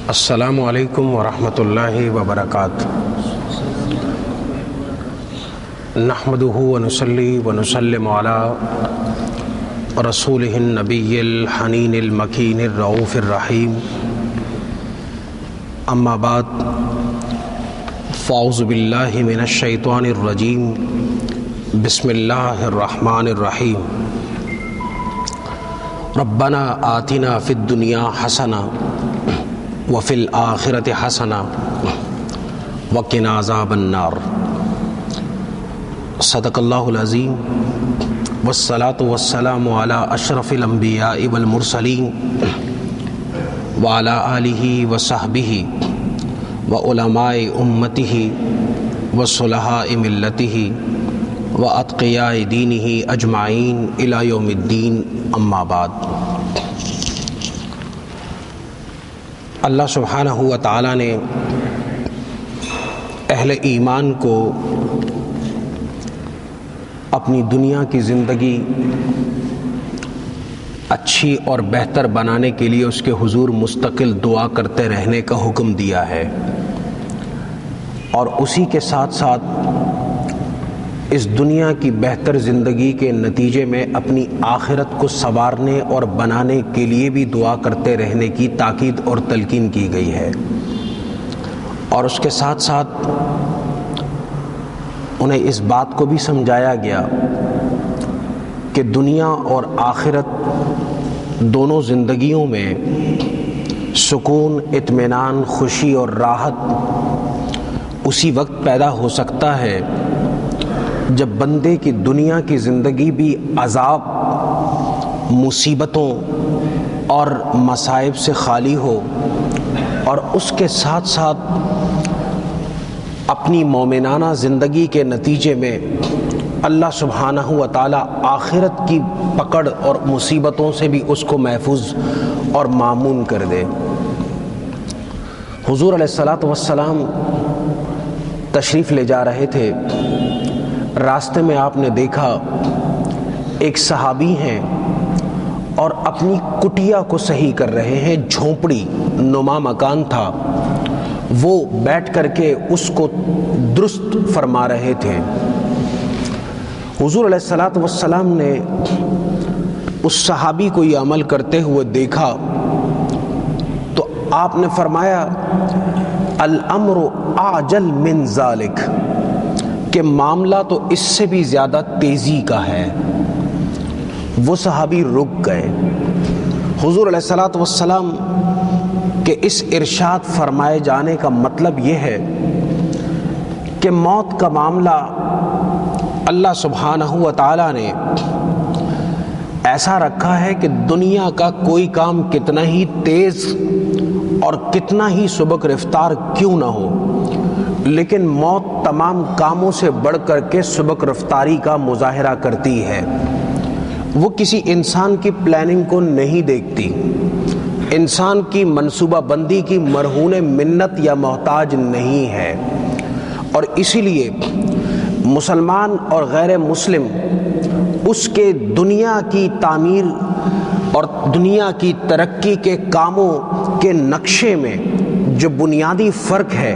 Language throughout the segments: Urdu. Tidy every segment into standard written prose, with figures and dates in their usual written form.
السلام علیکم ورحمۃ اللہ وبرکاتہ۔ نحمدہ ونصلی ونسلم علی رسولہ النبی الحنین المکین الرؤوف الرحیم، اما بعد فاعوذ باللہ من الشیطان الرجیم، بسم اللہ الرحمن الرحیم۔ ربنا آتنا فی الدنیا حسنہ وفی الآخرۃ حسنہ وقنا عذاب النار۔ صدق اللہ العظیم، والصلاۃ والسلام علی اشرف الانبیاء والمرسلین وعلی آلہ وصحبہ وعلماء امتہ وصلحاء ملتہ واتقیاء دینہ اجمعین الی یوم الدین، اما بعد۔ اللہ سبحانہ و تعالیٰ نے اہل ایمان کو اپنی دنیا کی زندگی اچھی اور بہتر بنانے کے لیے اس کے حضور مستقل دعا کرتے رہنے کا حکم دیا ہے، اور اسی کے ساتھ ساتھ اس دنیا کی بہتر زندگی کے نتیجے میں اپنی آخرت کو سنوارنے اور بنانے کے لیے بھی دعا کرتے رہنے کی تاکید اور تلقین کی گئی ہے، اور اس کے ساتھ ساتھ انہیں اس بات کو بھی سمجھایا گیا کہ دنیا اور آخرت دونوں زندگیوں میں سکون، اطمینان، خوشی اور راحت اسی وقت پیدا ہو سکتا ہے جب بندے کی دنیا کی زندگی بھی عذاب، مصیبتوں اور مصائب سے خالی ہو، اور اس کے ساتھ ساتھ اپنی مومنانہ زندگی کے نتیجے میں اللہ سبحانہ و تعالیٰ آخرت کی پکڑ اور مصیبتوں سے بھی اس کو محفوظ اور مامون کر دے۔ حضور علیہ الصلاۃ والسلام تشریف لے جا رہے تھے، راستے میں آپ نے دیکھا ایک صحابی ہیں اور اپنی کٹیا کو صحیح کر رہے ہیں، جھونپڑی نما مکان تھا، وہ بیٹھ کر کے اس کو درست فرما رہے تھے۔ حضور علیہ الصلاۃ والسلام نے اس صحابی کو یہ عمل کرتے ہوئے دیکھا تو آپ نے فرمایا الامر اعجل من ذالک، کہ معاملہ تو اس سے بھی زیادہ تیزی کا ہے۔ وہ صحابی رک گئے۔ حضور علیہ الصلاۃ والسلام کے اس ارشاد فرمائے جانے کا مطلب یہ ہے کہ موت کا معاملہ اللہ سبحانہ و تعالیٰ نے ایسا رکھا ہے کہ دنیا کا کوئی کام کتنا ہی تیز اور کتنا ہی سبک رفتار کیوں نہ ہو، لیکن موت تمام کاموں سے بڑھ کر کے سبک رفتاری کا مظاہرہ کرتی ہے۔ وہ کسی انسان کی پلاننگ کو نہیں دیکھتی، انسان کی منصوبہ بندی کی مرہون منت یا محتاج نہیں ہے، اور اسی لیے مسلمان اور غیر مسلم اس کے دنیا کی تعمیر اور دنیا کی ترقی کے کاموں کے نقشے میں جو بنیادی فرق ہے،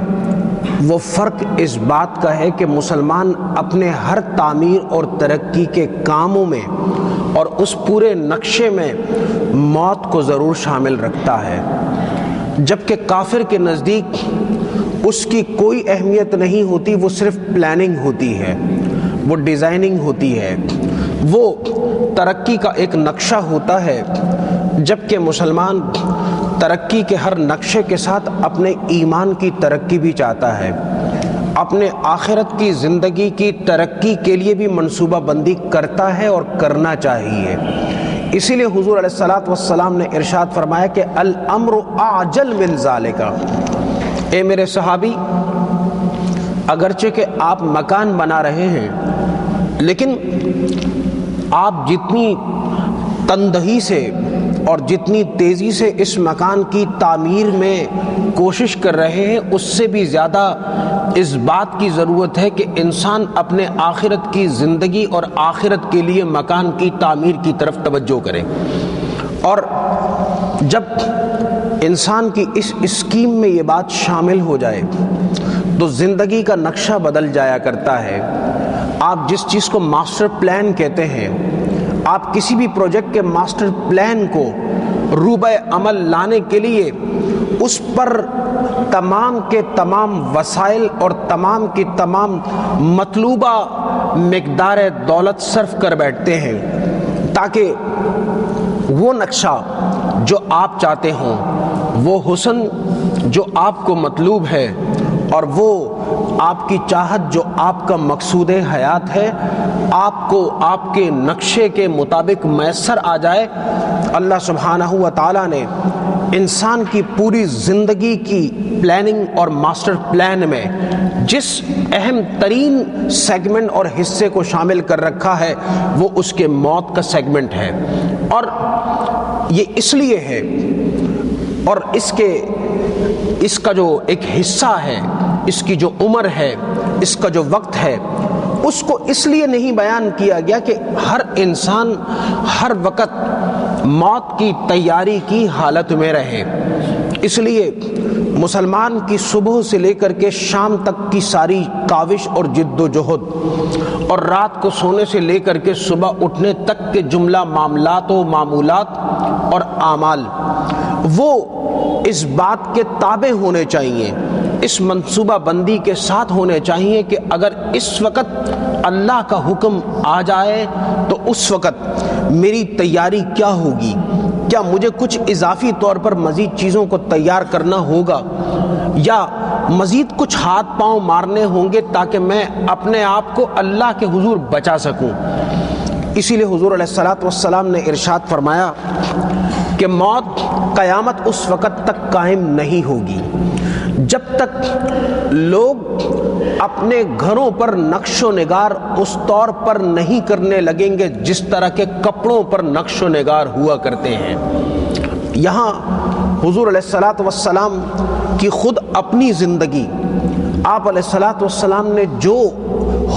وہ فرق اس بات کا ہے کہ مسلمان اپنے ہر تعمیر اور ترقی کے کاموں میں اور اس پورے نقشے میں موت کو ضرور شامل رکھتا ہے، جبکہ کافر کے نزدیک اس کی کوئی اہمیت نہیں ہوتی، وہ صرف پلاننگ ہوتی ہے، وہ ڈیزائننگ ہوتی ہے، وہ ترقی کا ایک نقشہ ہوتا ہے، جبکہ مسلمان ترقی کے ہر نقشے کے ساتھ اپنے ایمان کی ترقی بھی چاہتا ہے، اپنے آخرت کی زندگی کی ترقی کے لیے بھی منصوبہ بندی کرتا ہے اور کرنا چاہیے۔ اسی لیے حضور علیہ الصلاۃ والسلام نے ارشاد فرمایا کہ الامر اعجل من ذالک، اے میرے صحابی، اگرچہ کہ آپ مکان بنا رہے ہیں، لیکن آپ جتنی تندہی سے اور جتنی تیزی سے اس مکان کی تعمیر میں کوشش کر رہے ہیں، اس سے بھی زیادہ اس بات کی ضرورت ہے کہ انسان اپنے آخرت کی زندگی اور آخرت کے لیے مکان کی تعمیر کی طرف توجہ کرے۔ اور جب انسان کی اس اسکیم میں یہ بات شامل ہو جائے تو زندگی کا نقشہ بدل جایا کرتا ہے۔ آپ جس چیز کو ماسٹر پلان کہتے ہیں، آپ کسی بھی پروجیکٹ کے ماسٹر پلان کو روبہ عمل لانے کے لیے اس پر تمام کے تمام وسائل اور تمام کی تمام مطلوبہ مقدار دولت صرف کر بیٹھتے ہیں تاکہ وہ نقشہ جو آپ چاہتے ہوں، وہ حسن جو آپ کو مطلوب ہے اور وہ آپ کی چاہت جو آپ کا مقصود حیات ہے، آپ کو آپ کے نقشے کے مطابق میسر آ جائے۔ اللہ سبحانہ و تعالیٰ نے انسان کی پوری زندگی کی پلاننگ اور ماسٹر پلان میں جس اہم ترین سیگمنٹ اور حصے کو شامل کر رکھا ہے وہ اس کے موت کا سیگمنٹ ہے، اور یہ اس لیے ہے، اور اس کا جو ایک حصہ ہے، اس کی جو عمر ہے، اس کا جو وقت ہے، اس کو اس لیے نہیں بیان کیا گیا کہ ہر انسان ہر وقت موت کی تیاری کی حالت میں رہے۔ اس لیے مسلمان کی صبح سے لے کر کے شام تک کی ساری کاوش اور جد و جہد، اور رات کو سونے سے لے کر کے صبح اٹھنے تک کے جملہ معاملات و معمولات اور اعمال، وہ اس بات کے تابع ہونے چاہیے، اس منصوبہ بندی کے ساتھ ہونے چاہیے کہ اگر اس وقت اللہ کا حکم آ جائے تو اس وقت میری تیاری کیا ہوگی، کیا مجھے کچھ اضافی طور پر مزید چیزوں کو تیار کرنا ہوگا یا مزید کچھ ہاتھ پاؤں مارنے ہوں گے تاکہ میں اپنے آپ کو اللہ کے حضور بچا سکوں۔ اسی لیے حضور علیہ الصلوۃ والسلام نے ارشاد فرمایا کہ موت قیامت اس وقت تک قائم نہیں ہوگی جب تک لوگ اپنے گھروں پر نقش و نگار اس طور پر نہیں کرنے لگیں گے جس طرح کے کپڑوں پر نقش و نگار ہوا کرتے ہیں۔ یہاں حضور علیہ الصلوۃ والسلام کی خود اپنی زندگی، آپ علیہ الصلوۃ والسلام نے جو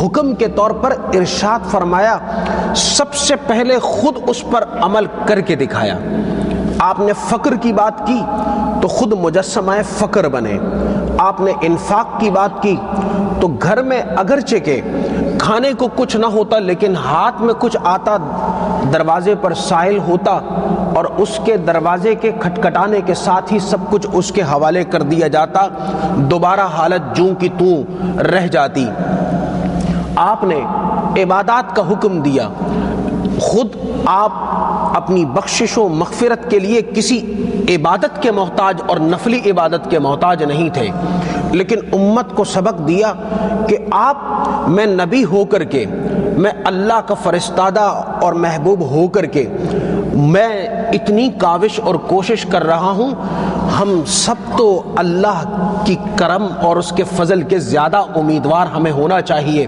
حکم کے طور پر ارشاد فرمایا، سب سے پہلے خود اس پر عمل کر کے دکھایا۔ آپ نے فقر کی بات کی تو خود مجسمہ فقر بنے، آپ نے انفاق کی بات کی تو گھر میں اگرچہ کہ کھانے کو کچھ نہ ہوتا لیکن ہاتھ میں کچھ آتا، دروازے پر سائل ہوتا اور اس کے دروازے کے کھٹکھٹانے کے ساتھ ہی سب کچھ اس کے حوالے کر دیا جاتا، دوبارہ حالت جوں کی توں رہ جاتی۔ آپ نے عبادات کا حکم دیا، خود آپ اپنی بخشش و مغفرت کے لیے کسی عبادت کے محتاج اور نفلی عبادت کے محتاج نہیں تھے، لیکن امت کو سبق دیا کہ آپ، میں نبی ہو کر کے، میں اللہ کا فرستادہ اور محبوب ہو کر کے میں اتنی کاوش اور کوشش کر رہا ہوں، ہم سب تو اللہ کی کرم اور اس کے فضل کے زیادہ امیدوار ہمیں ہونا چاہیے۔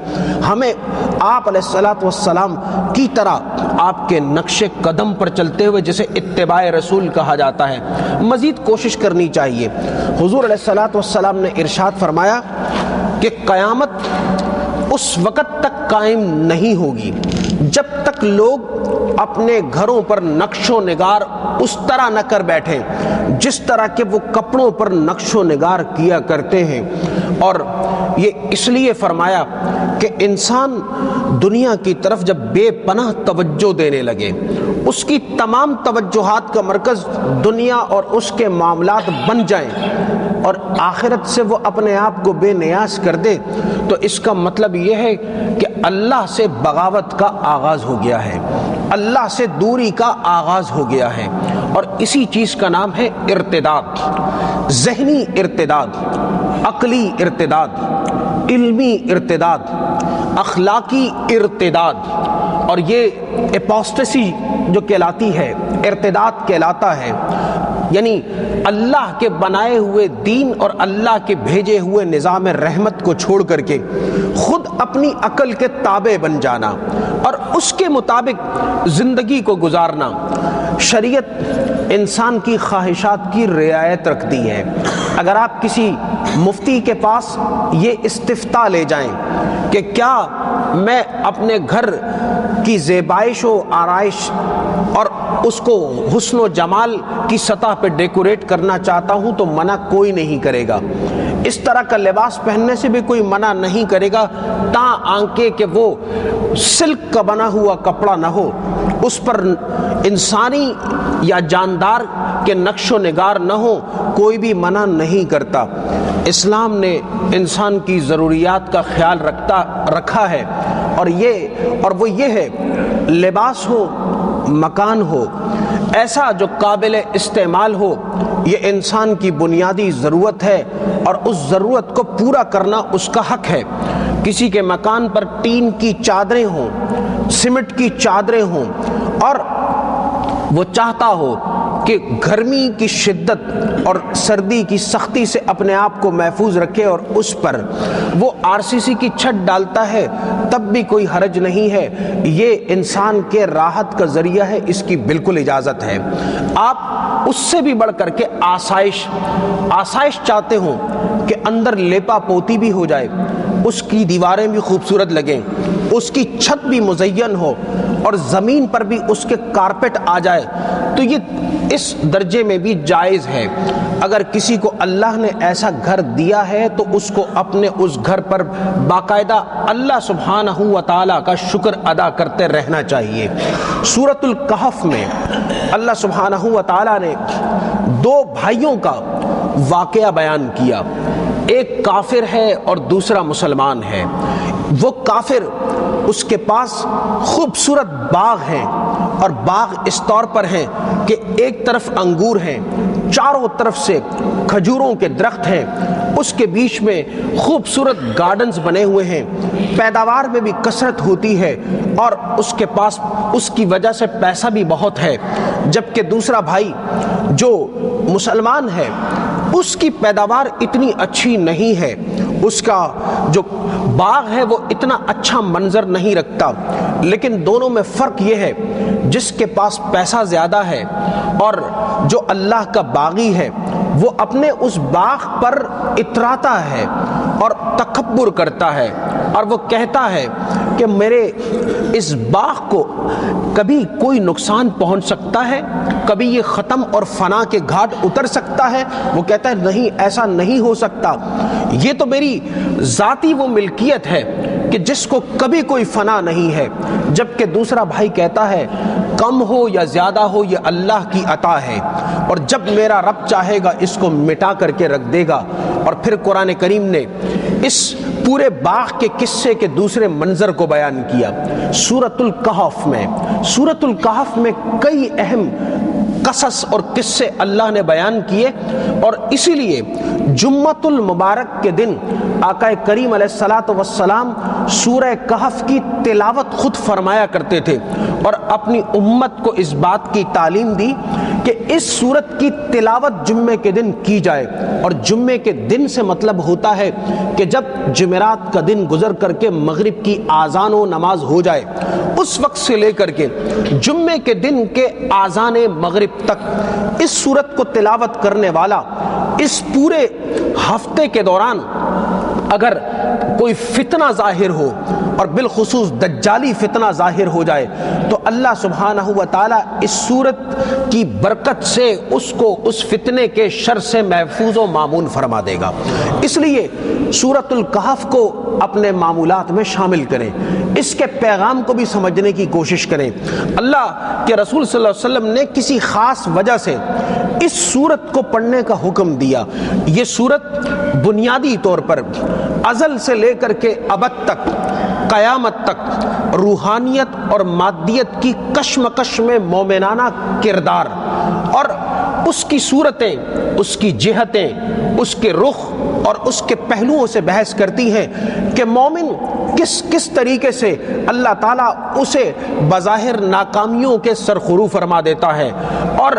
ہمیں آپ علیہ الصلوۃ والسلام کی طرح آپ کے نقش قدم پر چلتے ہوئے جسے اتباع رسول کہا جاتا ہے مزید کوشش کرنی چاہیے۔ حضور علیہ الصلوۃ والسلام نے ارشاد فرمایا کہ قیامت اس وقت تک قائم نہیں ہوگی جب تک لوگ اپنے گھروں پر نقش و نگار اس طرح نہ کر بیٹھیں جس طرح کہ وہ کپڑوں پر نقش و نگار کیا کرتے ہیں۔ اور یہ اس لیے فرمایا کہ انسان دنیا کی طرف جب بے پناہ توجہ دینے لگے، اس کی تمام توجہات کا مرکز دنیا اور اس کے معاملات بن جائیں اور آخرت سے وہ اپنے آپ کو بے نیاز کر دے، تو اس کا مطلب یہ ہے کہ اللہ سے بغاوت کا آغاز ہو گیا ہے، اللہ سے دوری کا آغاز ہو گیا ہے، اور اسی چیز کا نام ہے ارتداد، ذہنی ارتداد، عقلی ارتداد، علمی ارتداد، اخلاقی ارتداد، اور یہ اپوسٹسی جو کہلاتی ہے، ارتداد کہلاتا ہے، یعنی اللہ کے بنائے ہوئے دین اور اللہ کے بھیجے ہوئے نظام رحمت کو چھوڑ کر کے خود اپنی عقل کے تابع بن جانا اور اس کے مطابق زندگی کو گزارنا۔ شریعت انسان کی خواہشات کی رعایت رکھتی ہے۔ اگر آپ کسی مفتی کے پاس یہ استفتاء لے جائیں کہ کیا میں اپنے گھر کی زیبائش و آرائش اور اس کو حسن و جمال کی سطح پہ ڈیکوریٹ کرنا چاہتا ہوں تو منع کوئی نہیں کرے گا. اس طرح کا لباس پہننے سے بھی کوئی منع نہیں کرے گا تاں آنکے کہ وہ سلک کا بنا ہوا کپڑا نہ ہو, اس پر انسانی یا جاندار کے نقش و نگار نہ ہو, کوئی بھی منع نہیں کرتا. اسلام نے انسان کی ضروریات کا خیال رکھا ہے, اور وہ یہ ہے لباس ہو, مکان ہو, ایسا جو قابل استعمال ہو, یہ انسان کی بنیادی ضرورت ہے اور اس ضرورت کو پورا کرنا اس کا حق ہے. کسی کے مکان پر ٹین کی چادریں ہوں, سیمنٹ کی چادریں ہوں, اور وہ چاہتا ہو کہ گرمی کی شدت اور سردی کی سختی سے اپنے آپ کو محفوظ رکھے اور اس پر وہ RCC کی چھت ڈالتا ہے, تب بھی کوئی حرج نہیں ہے. یہ انسان کے راحت کا ذریعہ ہے, اس کی بالکل اجازت ہے. آپ اس سے بھی بڑھ کر کے آسائش چاہتے ہوں کہ اندر لیپا پوتی بھی ہو جائے, اس کی دیواریں بھی خوبصورت لگیں, اس کی چھت بھی مزین ہو اور زمین پر بھی اس کے کارپیٹ آ جائے, تو یہ اس درجے میں بھی جائز ہے. اگر کسی کو اللہ نے ایسا گھر دیا ہے تو اس کو اپنے اس گھر پر باقاعدہ اللہ سبحانہ و تعالیٰ کا شکر ادا کرتے رہنا چاہیے. سورۃ الکہف میں اللہ سبحانہ و تعالیٰ نے 2 بھائیوں کا واقعہ بیان کیا. ایک کافر ہے اور دوسرا مسلمان ہے. وہ کافر, اس کے پاس خوبصورت باغ ہیں, اور باغ اس طور پر ہیں کہ ایک طرف انگور ہیں, چاروں طرف سے کھجوروں کے درخت ہیں, اس کے بیچ میں خوبصورت گارڈنز بنے ہوئے ہیں, پیداوار میں بھی کثرت ہوتی ہے, اور اس کے پاس اس کی وجہ سے پیسہ بھی بہت ہے. جبکہ دوسرا بھائی جو مسلمان ہے اس کی پیداوار اتنی اچھی نہیں ہے, اس کا جو باغ ہے وہ اتنا اچھا منظر نہیں رکھتا. لیکن دونوں میں فرق یہ ہے, جس کے پاس پیسہ زیادہ ہے اور جو اللہ کا باغی ہے وہ اپنے اس باغ پر اتراتا ہے اور تکبر کرتا ہے, اور وہ کہتا ہے کہ میرے اس باغ کو کبھی کوئی نقصان پہنچ سکتا ہے, کبھی یہ ختم اور فنا کے گھاٹ اتر سکتا ہے. وہ کہتا ہے نہیں, ایسا نہیں ہو سکتا, یہ تو میری ذاتی وہ ملکیت ہے کہ جس کو کبھی کوئی فنا نہیں ہے. جبکہ دوسرا بھائی کہتا ہے کم ہو یا زیادہ ہو یہ اللہ کی عطا ہے, اور جب میرا رب چاہے گا اس کو مٹا کر کے رکھ دے گا. اور پھر قرآن کریم نے اس پورے باغ کے قصے کے دوسرے منظر کو بیان کیا سورۃ الکہف میں. سورۃ الکہف میں کئی اہم قصص اور قصے اللہ نے بیان کیے, اور اسی لیے جمعۃ المبارک کے دن آقا کریم علیہ الصلاۃ والسلام سورہ کہف کی تلاوت خود فرمایا کرتے تھے, اور اپنی امت کو اس بات کی تعلیم دی کہ اس سورت کی تلاوت جمعے کے دن کی جائے. اور جمعے کے دن سے مطلب ہوتا ہے کہ جب جمعرات کا دن گزر کر کے مغرب کی آذان و نماز ہو جائے, اس وقت سے لے کر کے جمعے کے دن کے آذان مغرب تک اس سورت کو تلاوت کرنے والا اس پورے ہفتے کے دوران اگر کوئی فتنہ ظاہر ہو اور بالخصوص دجالی فتنہ ظاہر ہو جائے تو اللہ سبحانہ و تعالیٰ اس سورت کی برکت سے اس کو اس فتنے کے شر سے محفوظ و مامون فرما دے گا. اس لیے سورۃ الکہف کو اپنے معمولات میں شامل کریں, اس کے پیغام کو بھی سمجھنے کی کوشش کریں. اللہ کے رسول صلی اللہ علیہ وسلم نے کسی خاص وجہ سے اس سورت کو پڑھنے کا حکم دیا. یہ سورت بنیادی طور پر ازل سے لے کر کے ابد تک, قیامت تک روحانیت اور مادیت کی کشمکش میں مومنانہ کردار اور اس کی صورتیں, اس کی جہتیں, اس کے رخ اور اس کے پہلوؤں سے بحث کرتی ہیں کہ مومن کس طریقے سے اللہ تعالیٰ اسے بظاہر ناکامیوں کے سرخرو فرما دیتا ہے, اور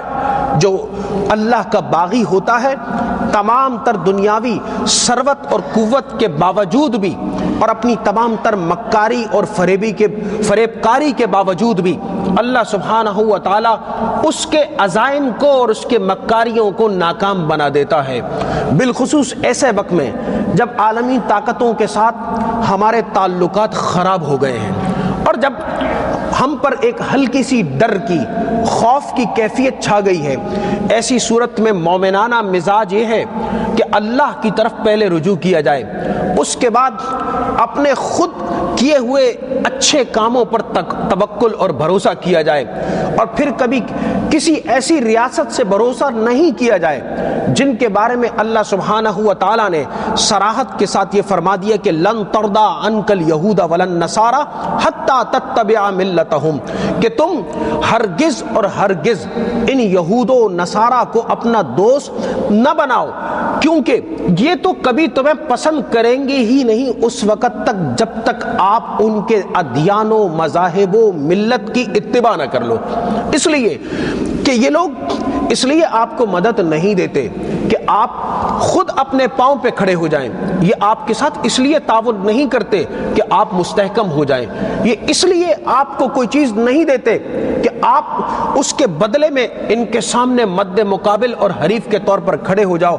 جو اللہ کا باغی ہوتا ہے تمام تر دنیاوی ثروت اور قوت کے باوجود بھی اور اپنی تمام تر مکاری اور فریبکاری کے باوجود بھی اللہ سبحانہ و تعالیٰ اس کے عزائم کو اور اس کے مکاریوں کو ناکام بنا دیتا ہے. بالخصوص ایسے وقت میں جب عالمی طاقتوں کے ساتھ ہمارے تعلقات خراب ہو گئے ہیں اور جب ہم پر ایک ہلکی سی ڈر کی، خوف کی کیفیت چھا گئی ہے، ایسی صورت میں مومنانہ مزاج یہ ہے کہ اللہ کی طرف پہلے رجوع کیا جائے، اس کے بعد اپنے خود کیے ہوئے اچھے کاموں پر توکل اور بھروسہ کیا جائے، اور پھر کبھی کسی ایسی ریاست سے بھروسہ نہیں کیا جائے جن کے بارے میں اللہ سبحانہ و تعالیٰ نے صراحت کے ساتھ یہ فرما دیا کہ لن ترضی عنک الیہود ولا النصارى حتی تتبع ملتہم، کہ تم ہرگز اور ہرگز ان یہود و نصارہ کو اپنا دوست نہ بناؤ، کیونکہ یہ تو کبھی تمہیں پسند کریں گے ہی نہیں اس وقت تک جب تک آپ ان کے ادیان و مذاہب و ملت کی اتباع نہ کر لو۔ اس لیے کہ یہ لوگ اس لیے آپ کو مدد نہیں دیتے کہ آپ خود اپنے پاؤں پہ کھڑے ہو جائیں، یہ آپ کے ساتھ اس لیے تعاون نہیں کرتے کہ آپ مستحکم ہو جائیں، یہ اس لیے آپ کو کوئی چیز نہیں دیتے کہ آپ اس کے بدلے میں ان کے سامنے مد مقابل اور حریف کے طور پر کھڑے ہو جاؤ،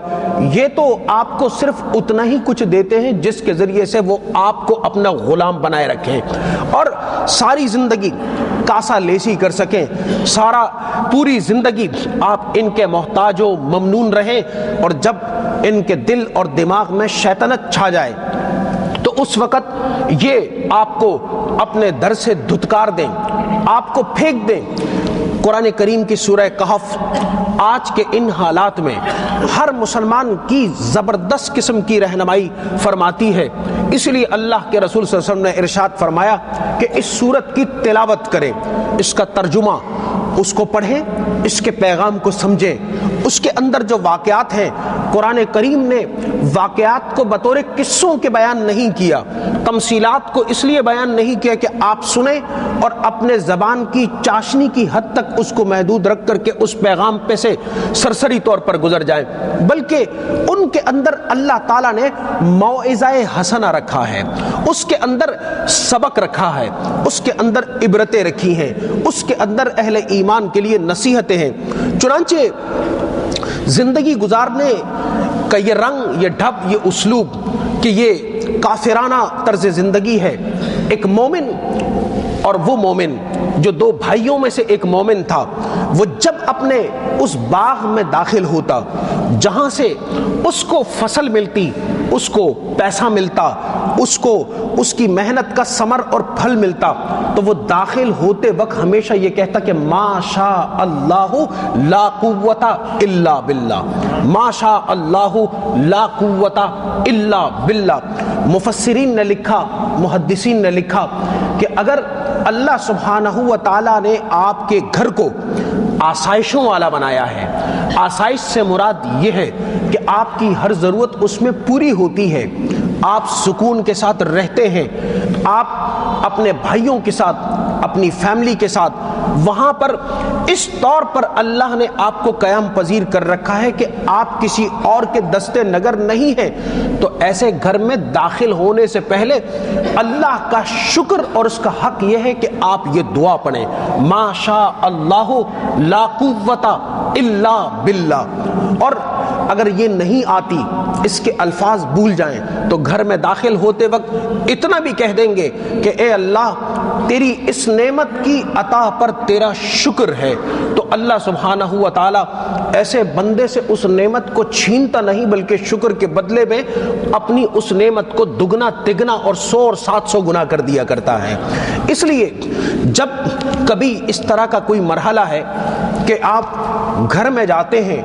یہ تو آپ کو صرف اتنا ہی کچھ دیتے ہیں جس کے ذریعے سے وہ آپ کو اپنا غلام بنائے رکھیں اور ساری زندگی کاسا لیسی کر سکیں، پوری زندگی آپ ان کے محتاج و ممنون رہیں، اور جب ان کے دل اور دماغ میں شیطنت چھا جائے تو اس وقت یہ آپ کو اپنے در سے دھتکار دیں، آپ کو پھینک دیں۔ قرآن کریم کی سورہ کہف آج کے ان حالات میں ہر مسلمان کی زبردست قسم کی رہنمائی فرماتی ہے، اس لیے اللہ کے رسول صلی اللہ علیہ وسلم نے ارشاد فرمایا کہ اس سورت کی تلاوت کریں، اس کا ترجمہ اس کو پڑھیں، اس کے پیغام کو سمجھیں، اس کے اندر جو واقعات ہیں، قرآن کریم نے واقعات کو بطور قصوں کے بیان نہیں کیا، تمثیلات کو اس لیے بیان نہیں کیا کہ آپ سنیں اور اپنے زبان کی چاشنی کی حد تک اس کو محدود رکھ کر کے اس پیغام پہ سے سرسری طور پر گزر جائیں، بلکہ ان کے اندر اللہ تعالیٰ نے موعظہ حسنہ رکھا ہے، اس کے اندر سبق رکھا ہے، اس کے اندر عبرتیں رکھی ہیں، اس کے اندر اہل ایمان کے لیے نصیحتیں ہیں۔ چنانچہ زندگی گزارنے کا یہ رنگ، یہ ڈھب، یہ اسلوب کہ یہ کافرانہ طرز زندگی ہے۔ ایک مومن اور وہ مومن جو دو بھائیوں میں سے ایک مومن تھا، وہ جب اپنے اس باغ میں داخل ہوتا جہاں سے اس کو فصل ملتی، اس کو پیسہ ملتا، اس کو اس کی محنت کا ثمر اور پھل ملتا، تو وہ داخل ہوتے وقت ہمیشہ یہ کہتا کہ ما شاء اللہ لا قوت الا باللہ، ما شاء اللہ لا قوت الا باللہ۔ مفسرین نے لکھا، محدثین نے لکھا کہ اگر اللہ سبحانہ و تعالیٰ نے آپ کے گھر کو آسائشوں والا بنایا ہے، آسائش سے مراد یہ ہے کہ آپ کی ہر ضرورت اس میں پوری ہوتی ہے، آپ سکون کے ساتھ رہتے ہیں، آپ اپنے بھائیوں کے ساتھ، اپنی فیملی کے ساتھ وہاں پر اس طور پر اللہ نے آپ کو قیام پذیر کر رکھا ہے کہ آپ کسی اور کے دستے نگر نہیں ہیں، تو ایسے گھر میں داخل ہونے سے پہلے اللہ کا شکر اور اس کا حق یہ ہے کہ آپ یہ دعا پڑھیں، ما شاء اللہ لا قوت الا باللہ۔ اور اگر یہ نہیں آتی، اس کے الفاظ بھول جائیں، تو گھر میں داخل ہوتے وقت اتنا بھی کہہ دیں گے کہ اے اللہ تیری اس نعمت کی عطا پر تیرا شکر ہے، تو اللہ سبحانہ و تعالیٰ ایسے بندے سے اس نعمت کو چھینتا نہیں، بلکہ شکر کے بدلے میں اپنی اس نعمت کو دگنا تگنا اور 100 اور 700 گنا کر دیا کرتا ہے۔ اس لیے جب کبھی اس طرح کا کوئی مرحلہ ہے کہ آپ گھر میں جاتے ہیں،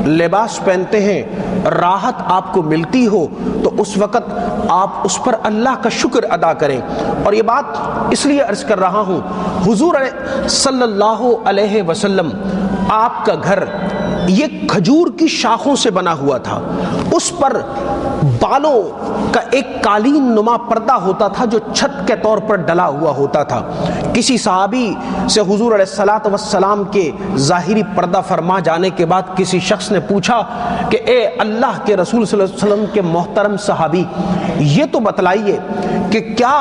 لباس پہنتے ہیں، راحت آپ کو ملتی ہو، تو اس وقت آپ اس پر اللہ کا شکر ادا کریں۔ اور یہ بات اس لیے عرض کر رہا ہوں، حضور صلی اللہ علیہ وسلم آپ کا گھر یہ کھجور کی شاخوں سے بنا ہوا تھا، اس پر بالوں کا ایک قالین نما پردہ ہوتا تھا جو چھت کے طور پر ڈلا ہوا ہوتا تھا۔ کسی صحابی سے حضور علیہ الصلوۃ والسلام کے ظاہری پردہ فرما جانے کے بعد کسی شخص نے پوچھا کہ اے اللہ کے رسول صلی اللہ علیہ وسلم کے محترم صحابی، یہ تو بتلائیے کہ کیا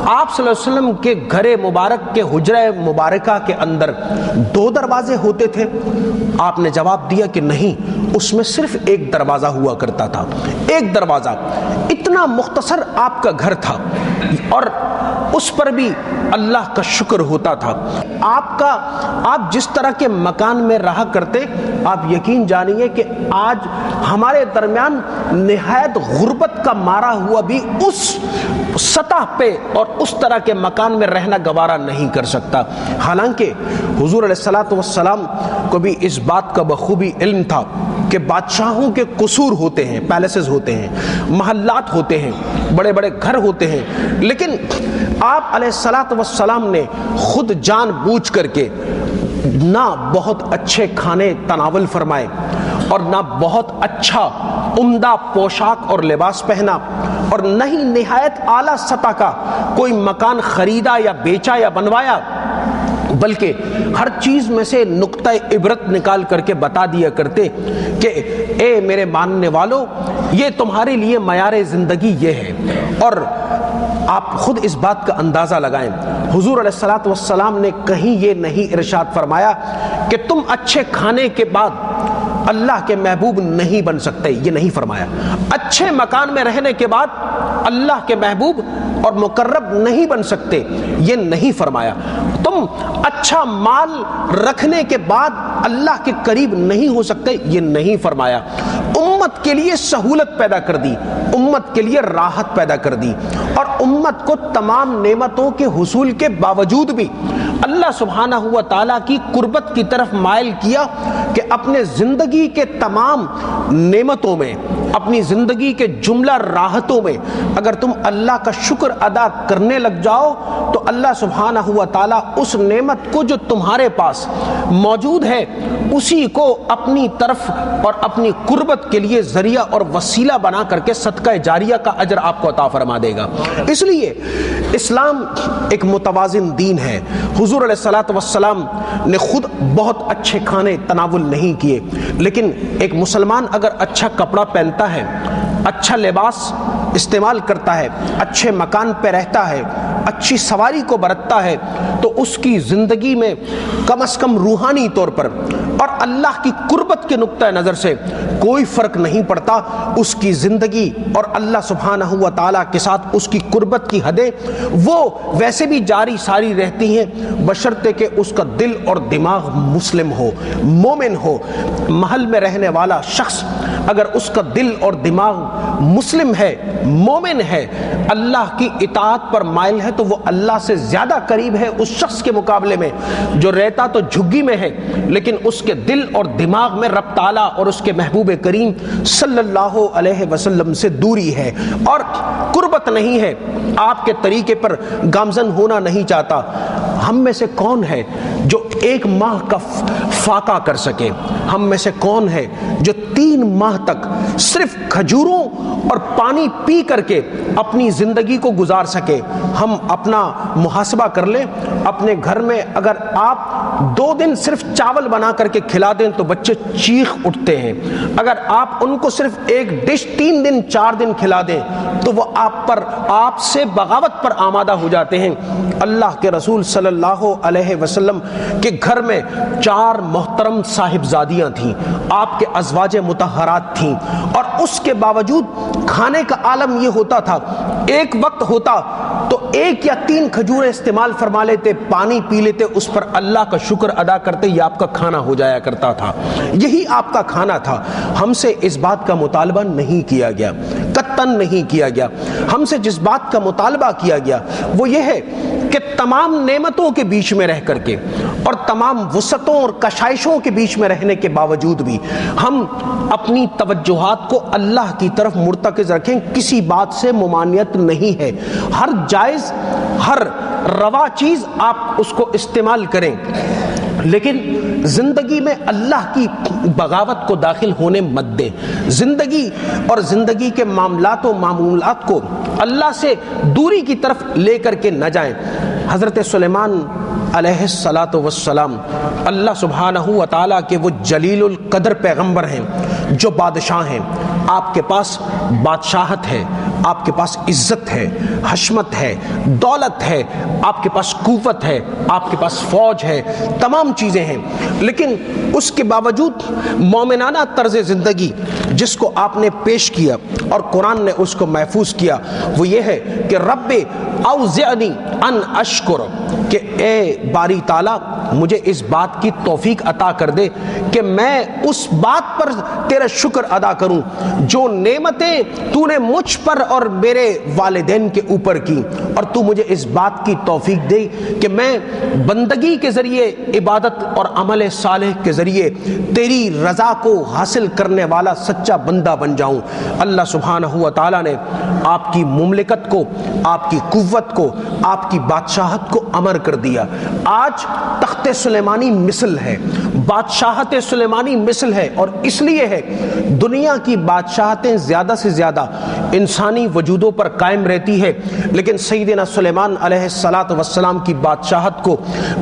آپ صلی اللہ علیہ وسلم کے گھر مبارک کے حجرہ مبارکہ کے اندر 2 دروازے ہوتے تھے؟ آپ نے جواب دیا کہ نہیں، اس میں صرف ایک دروازہ ہوا کرتا تھا، ایک دروازہ۔ اتنا مختصر آپ کا گھر تھا، اور اس پر بھی اللہ کا شکر ہوتا تھا۔ آپ جس طرح کے مکان میں رہا کرتے، آپ یقین جانیے کہ آج ہمارے درمیان نہایت غربت کا مارا ہوا بھی اس سطح پہ اور اس طرح کے مکان میں رہنا گوارا نہیں کر سکتا۔ حالانکہ حضور علیہ الصلوۃ والسلام کو بھی اس بات کا بخوبی علم تھا کہ بادشاہوں کے قصور ہوتے ہیں، پیلسز ہوتے ہیں، محلات ہوتے ہیں، بڑے بڑے گھر ہوتے ہیں، لیکن آپ علیہ الصلوۃ والسلام نے خود جان بوجھ کر کے نہ بہت اچھے کھانے تناول فرمائے اور نہ بہت اچھا عمدہ پوشاک اور لباس پہنا، اور نہ ہی نہایت اعلیٰ سطح کا کوئی مکان خریدا یا بیچا یا بنوایا، بلکہ ہر چیز میں سے نقطہ عبرت نکال کر کے بتا دیا کرتے کہ اے میرے ماننے والو، یہ تمہارے لیے معیار زندگی یہ ہے۔ اور آپ خود اس بات کا اندازہ لگائیں، حضور علیہ الصلوۃ والسلام نے کہیں یہ نہیں ارشاد فرمایا کہ تم اچھے کھانے کے بعد اللہ کے محبوب نہیں بن سکتے، یہ نہیں فرمایا۔ اچھے مکان میں رہنے کے بعد اللہ کے محبوب اور مقرب نہیں بن سکتے، یہ نہیں فرمایا۔ تم اچھا مال رکھنے کے بعد اللہ کے قریب نہیں ہو سکتے، یہ نہیں فرمایا۔ امت کے لیے سہولت پیدا کر دی، امت کے لیے راحت پیدا کر دی، اور امت کو تمام نعمتوں کے حصول کے باوجود بھی اللہ سبحانہ ہوا تعالیٰ کی قربت کی طرف مائل کیا کہ اپنے زندگی کے تمام نعمتوں میں، اپنی زندگی کے جملہ راحتوں میں اگر تم اللہ کا شکر ادا کرنے لگ جاؤ تو اللہ سبحانہ ہوا تعالیٰ اس نعمت کو جو تمہارے پاس موجود ہے اسی کو اپنی طرف اور اپنی قربت کے لیے ذریعہ اور وسیلہ بنا کر کے صدقہ جاریہ کا اجر آپ کو عطا فرما دے گا۔ اس لیے اسلام ایک متوازن دین ہے۔ حضور علیہ الصلوۃ والسلام نے خود بہت اچھے کھانے تناول نہیں کیے، لیکن ایک مسلمان اگر اچھا کپڑا پہنتا ہے، اچھا لباس استعمال کرتا ہے، اچھے مکان پہ رہتا ہے، اچھی سواری کو برتتا ہے، تو اس کی زندگی میں کم از کم روحانی طور پر اور اللہ کی قربت کے نقطہ نظر سے کوئی فرق نہیں پڑتا۔ اس کی زندگی اور اللہ سبحانہ ہوا تعالیٰ کے ساتھ اس کی قربت کی حدیں وہ ویسے بھی جاری ساری رہتی ہیں، بشرطے کہ اس کا دل اور دماغ مسلم ہو، مومن ہو۔ محل میں رہنے والا شخص اگر اس کا دل اور دماغ مسلم ہے، مومن ہے، اللہ کی اطاعت پر مائل ہے، تو وہ اللہ سے زیادہ قریب ہے اس شخص کے مقابلے میں جو رہتا تو جھگی میں ہے لیکن اس کے دل اور دماغ میں رب تعالیٰ اور اس کے محبوب کریم صلی اللہ علیہ وسلم سے دوری ہے اور قربت نہیں ہے، آپ کے طریقے پر گامزن ہونا نہیں چاہتا۔ ہم میں سے کون ہے جو ایک ماہ کا فاقہ کر سکے؟ ہم میں سے کون ہے جو 3 ماہ تک صرف کھجوروں اور پانی پی کر کے اپنی زندگی کو گزار سکے؟ ہم اپنا محاسبہ کر لیں، اپنے گھر میں اگر آپ 2 دن صرف چاول بنا کر کے کھلا دیں تو بچے چیخ اٹھتے ہیں، اگر آپ ان کو صرف ایک ڈش 3 دن 4 دن کھلا دیں تو وہ آپ سے بغاوت پر آمادہ ہو جاتے ہیں۔ اللہ کے رسول صلی اللہ علیہ وسلم کے گھر میں 4 محترم صاحبزادیاں تھیں، آپ کے ازواج مطہرات تھیں، اور اس کے باوجود کھانے کا عالم یہ ہوتا تھا، ایک وقت ہوتا تو 1 یا 3 کھجوریں استعمال فرما لیتے، پانی پی لیتے، اس پر اللہ کا شکر ادا کرتے، یہ آپ کا کھانا ہو جایا کرتا تھا، یہی آپ کا کھانا تھا۔ ہم سے اس بات کا مطالبہ نہیں کیا گیا، قطعاً نہیں کیا گیا۔ ہم سے جس بات کا مطالبہ کیا گیا وہ یہ ہے کہ تمام نعمتوں کے بیچ میں رہ کر کے اور تمام وسعتوں اور کشائشوں کے بیچ میں رہنے کے باوجود بھی ہم اپنی توجہات کو اللہ کی طرف مرتکز رکھیں، کسی بات سے ممانعت نہیں ہے، ہر جائز ہر روا چیز آپ اس کو استعمال کریں، لیکن زندگی میں اللہ کی بغاوت کو داخل ہونے مت دیں، زندگی اور زندگی کے معاملات و معمولات کو اللہ سے دوری کی طرف لے کر کے نہ جائیں۔ حضرت سلیمان علیہ السلام اللہ سبحانہ و تعالیٰ کے وہ جلیل القدر پیغمبر ہیں جو بادشاہ ہیں، آپ کے پاس بادشاہت ہے، آپ کے پاس عزت ہے، حشمت ہے، دولت ہے، آپ کے پاس قوت ہے، آپ کے پاس فوج ہے، تمام چیزیں ہیں، لیکن اس کے باوجود مومنانہ طرز زندگی جس کو آپ نے پیش کیا اور قرآن نے اس کو محفوظ کیا، وہ یہ ہے کہ رب اوزعنی ان اشکر، کہ اے باری تعالیٰ مجھے اس بات کی توفیق عطا کر دے کہ میں اس بات پر تیرا شکر ادا کروں جو نعمتیں تو نے مجھ پر اور میرے والدین کے اوپر کی، اور تو مجھے اس بات کی توفیق دے کہ میں بندگی کے ذریعے، عبادت اور عمل صالح کے ذریعے تیری رضا کو حاصل کرنے والا سچا بندہ بن جاؤں۔ اللہ سبحانہ و تعالیٰ نے آپ کی مملکت کو، آپ کی قوت کو، آپ کی بادشاہت کو امر کر دیا۔ آج تخت سلیمانی مثل ہے، بادشاہت سلیمانی مثل ہے، اور اس لیے ہے دنیا کی بادشاہتیں زیادہ سے زیادہ انسانی وجودوں پر قائم رہتی ہے، لیکن سیدنا سلیمان علیہ السلام کی بادشاہت کو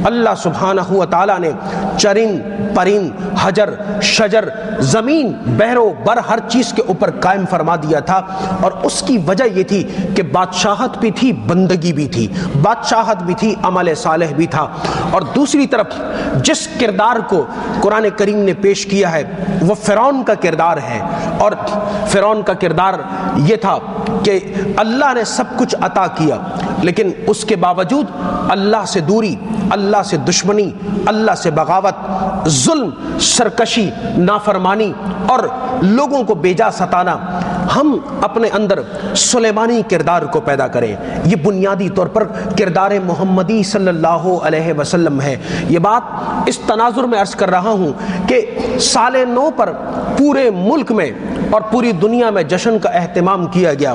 اللہ سبحانہ و تعالیٰ نے چرند پرند، حجر شجر، زمین بحر و بر، ہر چیز کے اوپر قائم فرما دیا تھا، اور اس کی وجہ یہ تھی کہ بادشاہت بھی تھی، بندگی بھی تھی، بادشاہت بھی تھی، عمل صالح بھی تھا۔ اور دوسری طرف جس کردار کو قرآن کریم نے پیش کیا ہے وہ فرعون کا کردار ہے، اور فرعون کا کردار یہ تھا کہ اللہ نے سب کچھ عطا کیا، لیکن اس کے باوجود اللہ سے دوری، اللہ سے دشمنی، اللہ سے بغاوت، ظلم، سرکشی، نافرمانی اور لوگوں کو بیجا ستانا۔ ہم اپنے اندر سلیمانی کردار کو پیدا کریں، یہ بنیادی طور پر کردار محمدی صلی اللہ علیہ وسلم ہے۔ یہ بات اس تناظر میں عرض کر رہا ہوں کہ سال نو پر پورے ملک میں اور پوری دنیا میں جشن کا اہتمام کیا گیا۔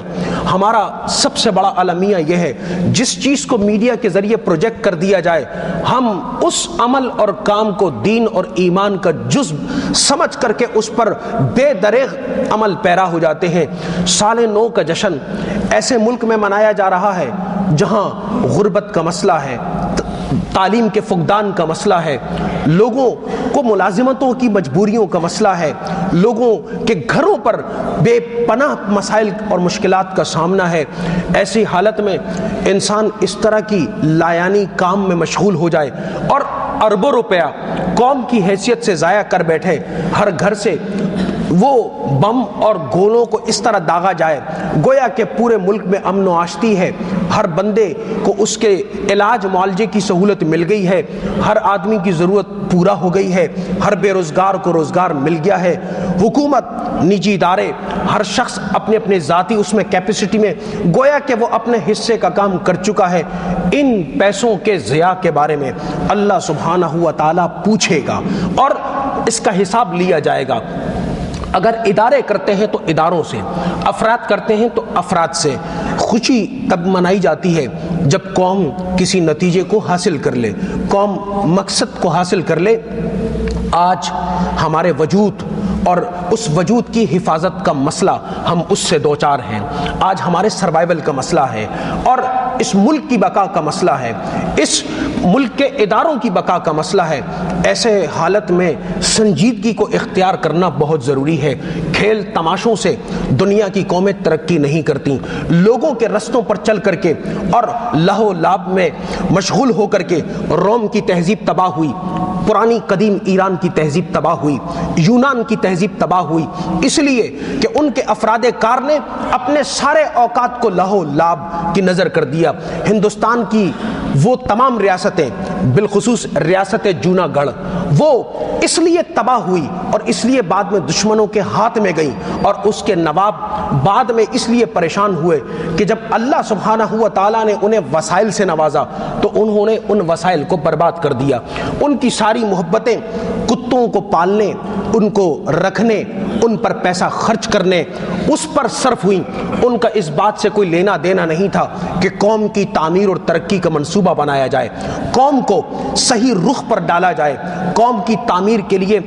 ہمارا سب سے بڑا المیہ یہ ہے جس چیز کو میڈیا کے ذریعے پروجیکٹ کر دیا جائے، ہم اس عمل اور کام کو دین اور ایمان کا جزو سمجھ کر کے اس پر بے دریغ عمل پیرا ہو جاتے ہیں۔ سال نو کا جشن ایسے ملک میں منایا جا رہا ہے جہاں غربت کا مسئلہ ہے، تعلیم کے فقدان کا مسئلہ ہے، لوگوں کو ملازمتوں کی مجبوریوں کا مسئلہ ہے، لوگوں کے گھروں پر بے پناہ مسائل اور مشکلات کا سامنا ہے۔ ایسی حالت میں انسان اس طرح کی لایانی کام میں مشغول ہو جائے اور اربوں روپیہ قوم کی حیثیت سے ضائع کر بیٹھے، ہر گھر سے وہ بم اور گولوں کو اس طرح داغا جائے گویا کہ پورے ملک میں امن و آشتی ہے، ہر بندے کو اس کے علاج معالجے کی سہولت مل گئی ہے، ہر آدمی کی ضرورت پورا ہو گئی ہے، ہر بے روزگار کو روزگار مل گیا ہے، حکومت، نجی ادارے، ہر شخص اپنے اپنے ذاتی اس میں کیپیسٹی میں گویا کہ وہ اپنے حصے کا کام کر چکا ہے۔ ان پیسوں کے ضیاع کے بارے میں اللہ سبحانہ و تعالیٰ پوچھے گا اور اس کا حساب لیا جائے گا۔ اگر ادارے کرتے ہیں تو اداروں سے، افراد کرتے ہیں تو افراد سے۔ خوشی تب منائی جاتی ہے جب قوم کسی نتیجے کو حاصل کر لے، قوم مقصد کو حاصل کر لے۔ آج ہمارے وجود اور اس وجود کی حفاظت کا مسئلہ ہم اس سے دوچار ہیں، آج ہمارے سروائیول کا مسئلہ ہے اور اس ملک کی بقا کا مسئلہ ہے، اس ملک کے اداروں کی بقا کا مسئلہ ہے۔ ایسے حالت میں سنجیدگی کو اختیار کرنا بہت ضروری ہے۔ کھیل تماشوں سے دنیا کی قومیں ترقی نہیں کرتی، لوگوں کے رستوں پر چل کر کے اور لہو لعب میں مشغول ہو کر کے روم کی تہذیب تباہ ہوئی، پرانی قدیم ایران کی تہذیب تباہ ہوئی، یونان کی تہذیب تباہ ہوئی، اس لیے کہ ان کے افراد کار نے اپنے سارے اوقات کو لہو لعب کی نظر کر دیا۔ ہندوستان کی وہ تمام ریاستیں، بالخصوص ریاست جونا گڑھ، وہ اس لیے تباہ ہوئی اور اس لیے بعد میں دشمنوں کے ہاتھ میں گئی، اور اس کے نواب بعد میں اس لیے پریشان ہوئے کہ جب اللہ سبحانہ و تعالیٰ نے انہیں وسائل سے نوازا تو انہوں نے ان وسائل کو برباد کر دیا۔ ان کی ساری محبتیں کتوں کو پالنے، ان کو رکھنے، ان پر پیسہ خرچ کرنے، اس پر صرف ہوئیں۔ ان کا اس بات سے کوئی لینا دینا نہیں تھا کہ قوم کی تعمیر اور ترقی کا منصوبہ بنایا جائے، قوم کو صحیح رخ پر ڈالا جائے، قوم کی تعمیر کے لیے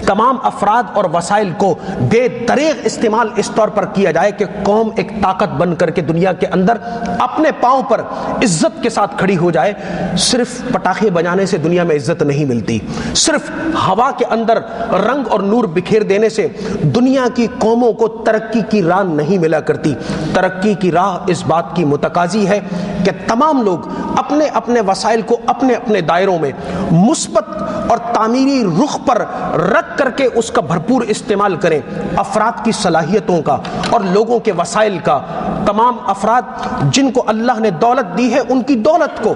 تمام افراد اور وسائل کو بے دریغ استعمال اس طور پر کیا جائے کہ قوم ایک طاقت بن کر کے دنیا کے اندر اپنے پاؤں پر عزت کے ساتھ کھڑی ہو جائے۔ صرف پٹاخے بجانے سے دنیا میں عزت نہیں ملتی، صرف ہوا کے اندر رنگ اور نور بکھیر دینے سے دنیا کی قوموں کو ترقی کی راہ نہیں ملا کرتی۔ ترقی کی راہ اس بات کی متقاضی ہے کہ تمام لوگ اپنے اپنے اپنے وسائل کو اپنے اپنے دائروں میں مثبت اور تعمیری رخ پر رکھ کر کے اس کا بھرپور استعمال کریں. افراد کی صلاحیتوں کا اور لوگوں کے وسائل کا، تمام افراد جن کو اللہ نے دولت دی ہے ان کی دولت کو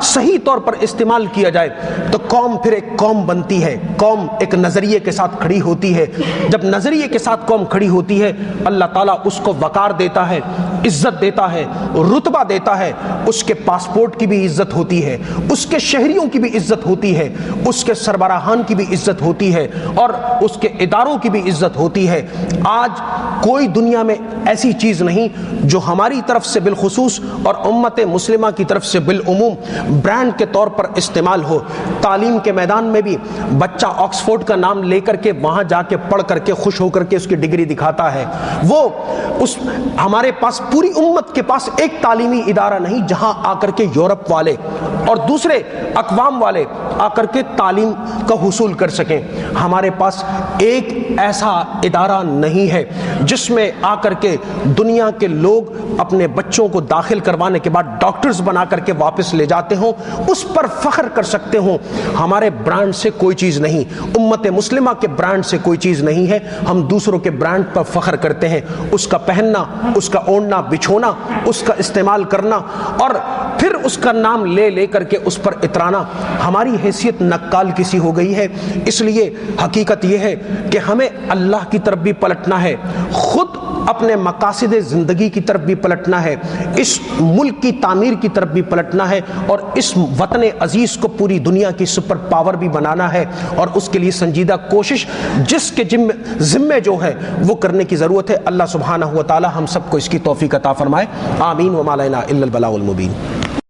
صحیح طور پر استعمال کیا جائے تو قوم پھر ایک قوم بنتی ہے. قوم ایک نظریے کے ساتھ کھڑی ہوتی ہے. جب نظریے کے ساتھ قوم کھڑی ہوتی ہے اللہ تعالیٰ اس کو وقار دیتا ہے، عزت دیتا ہے، رتبہ دیتا ہے. اس کے پاسپورٹ کی بھی عزت ہوتی ہے، اس کے شہریوں کی بھی عزت ہوتی ہے، اس کے سربراہان کی بھی عزت ہوتی ہے اور اس کے اداروں کی بھی عزت ہوتی ہے. آج کوئی دنیا میں ایسی چیز نہیں جو ہماری طرف سے بالخصوص اور امت مسلمہ کی طرف سے بالعموم برانڈ کے طور پر استعمال ہو. تعلیم کے میدان میں بھی بچہ آکسفورڈ کا نام لے کر کے وہاں جا کے پڑھ کر کے خوش ہو کر کے اس کی ڈگری دکھاتا ہے. وہ ہمارے پاس پوری امت کے پاس ایک تعلیمی ادارہ نہیں جہاں آ کر کے یورپ والے اور دوسرے اقوام والے آ کر کے تعلیم کا حصول کر سکیں. ہمارے پاس ایک ایسا ادارہ نہیں ہے جس میں آ کر کے دنیا کے لوگ اپنے بچوں کو داخل کروانے کے بعد ڈاکٹرز بنا کر کے واپس لے جاتے ہوں، اس پر فخر کر سکتے ہوں. ہمارے برانڈ سے کوئی چیز نہیں، امت مسلمہ کے برانڈ سے کوئی چیز نہیں ہے. ہم دوسروں کے برانڈ پر فخر کرتے ہیں، اس کا پہننا، اس کا اوڑھنا بچھونا، اس کا استعمال کرنا اور پھر اس کا نام لے لے کر کے اس پر اترانا. ہماری حیثیت نقال کسی ہو گئی ہے. اس لیے حقیقت یہ ہے کہ ہمیں اللہ کی طرف بھی پلٹنا ہے، خود اپنے مقاصد زندگی کی طرف بھی پلٹنا ہے، اس ملک کی تعمیر کی طرف بھی پلٹنا ہے اور اس وطن عزیز کو پوری دنیا کی سپر پاور بھی بنانا ہے. اور اس کے لیے سنجیدہ کوشش جس کے ذمے جو ہے وہ کرنے کی ضرورت ہے. اللہ سبحانہ و تعالی ہم سب کو اس کی توفیق عطا فرمائے. آمین. وما علینا الا البلاغ المبین.